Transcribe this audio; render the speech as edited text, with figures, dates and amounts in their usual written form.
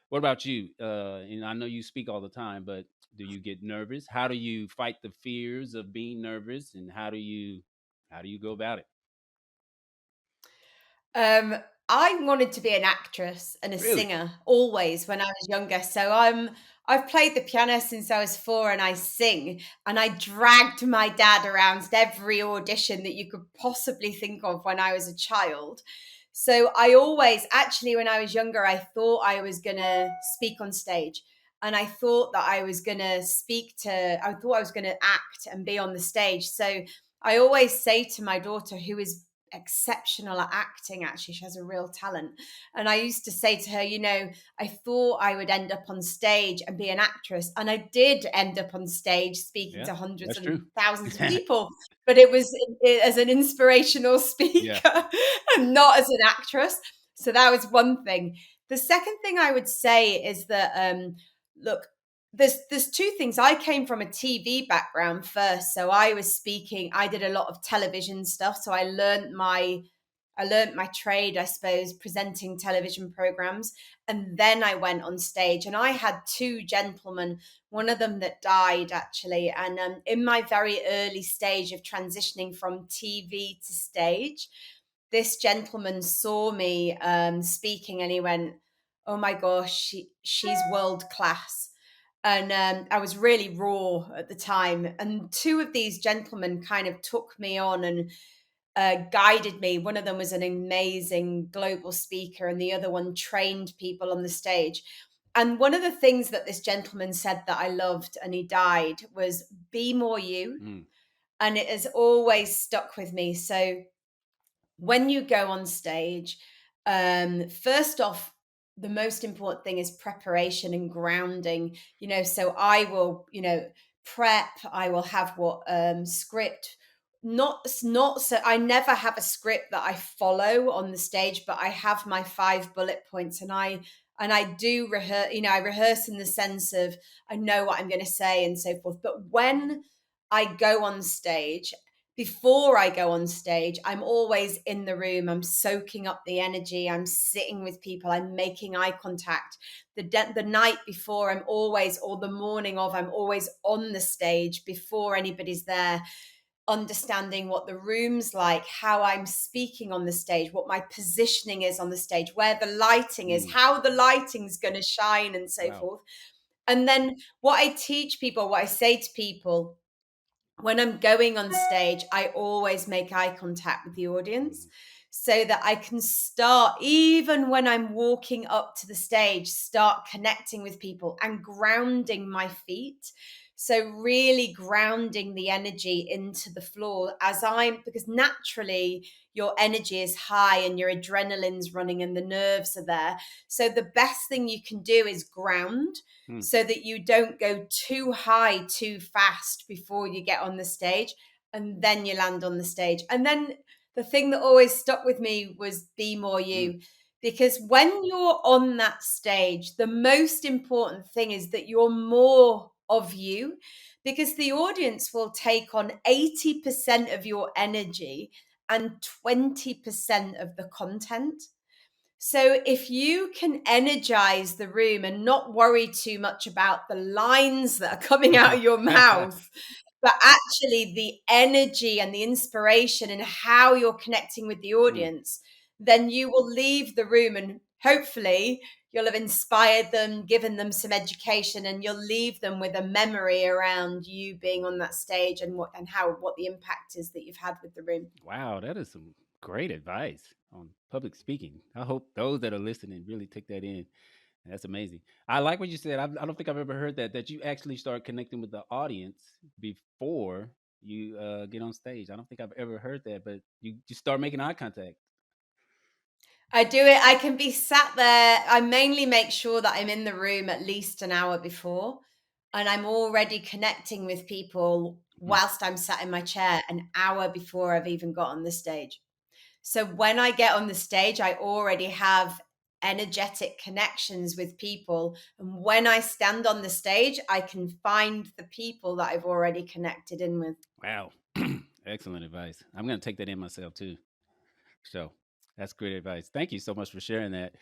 What about you? And I know you speak all the time, but do you get nervous? How do you fight the fears of being nervous, and how do you go about it? Um, I wanted to be an actress and a Really? singer always when I was younger. So I've played the piano since I was 4 and I sing, and I dragged my dad around to every audition that you could possibly think of when I was a child. So I always actually when I was younger I thought I was going to speak on stage, and I thought that I was going to I thought I was going to act and be on the stage. So I always say to my daughter, who is exceptional at acting, actually she has a real talent, and I used to say to her, I thought I would end up on stage and be an actress, and I did end up on stage speaking Yeah, to hundreds that's true. and thousands of people, but it was as an inspirational Yeah. speaker and not as an actress. So that was one thing. The second thing I would say is that look, there's two things. I came from a TV background first, so I was speaking. I did a lot of television stuff, so I learned my trade, I suppose, presenting television programs, and then I went on stage. And I had two gentlemen, one of them that died actually, and in my very early stage of transitioning from TV to stage, this gentleman saw me speaking, and he went, "Oh my gosh, she's world class." And I was really raw at the time. And two of these gentlemen kind of took me on and guided me. One of them was an amazing global speaker, and the other one trained people on the stage. And one of the things that this gentleman said that I loved, and he died, was be more you. Mm, And it has always stuck with me. So when you go on stage, first off, the most important thing is preparation and grounding. So I will, prep. I will have what script. Not so. I never have a script that I follow on the stage, but I have my 5 bullet points, and I do rehearse. I rehearse in the sense of I know what I'm going to say and so forth. But when I go on stage, before I go on stage, I'm always in the room. I'm soaking up the energy. I'm sitting with people. I'm making eye contact. The night before, or the morning of, I'm always on the stage before anybody's there, understanding what the room's like, how I'm speaking on the stage, what my positioning is on the stage, where the lighting is, mm. how the lighting's going to shine, and so Wow. forth. And then what I teach people, what I say to people, when I'm going on stage, I always make eye contact with the audience Mhm. so that I can start, even when I'm walking up to the stage, start connecting with people and grounding my feet. So, really grounding the energy into the floor because naturally your energy is high and your adrenaline's running and the nerves are there. So, the best thing you can do is ground Mm. so that you don't go too high too fast before you get on the stage, and then you land on the stage. And then the thing that always stuck with me was be more Mm. you, because when you're on that stage, the most important thing is that you're more of you, because the audience will take on 80% of your energy and 20% of the content. So if you can energize the room and not worry too much about the lines that are coming out of your mouth, but actually the energy and the inspiration and how you're connecting with the Mm. audience, then you will leave the room and hopefully you'll have inspired them, given them some education, and you'll leave them with a memory around you being on that stage and what the impact is that you've had with the room. Wow, that is some great advice on public speaking. I hope those that are listening really take that in. That's amazing. I like what you said. I don't think I've ever heard that you actually start connecting with the audience before you get on stage. I don't think I've ever heard that, but you start making eye contact. I do it. I can be sat there. I mainly make sure that I'm in the room at least an hour before, and I'm already connecting with people Mm. whilst I'm sat in my chair an hour before I've even got on the stage. So when I get on the stage, I already have energetic connections with people. And when I stand on the stage, I can find the people that I've already connected in with. Wow, excellent advice. I'm going to take that in myself too. So that's great advice. Thank you so much for sharing that.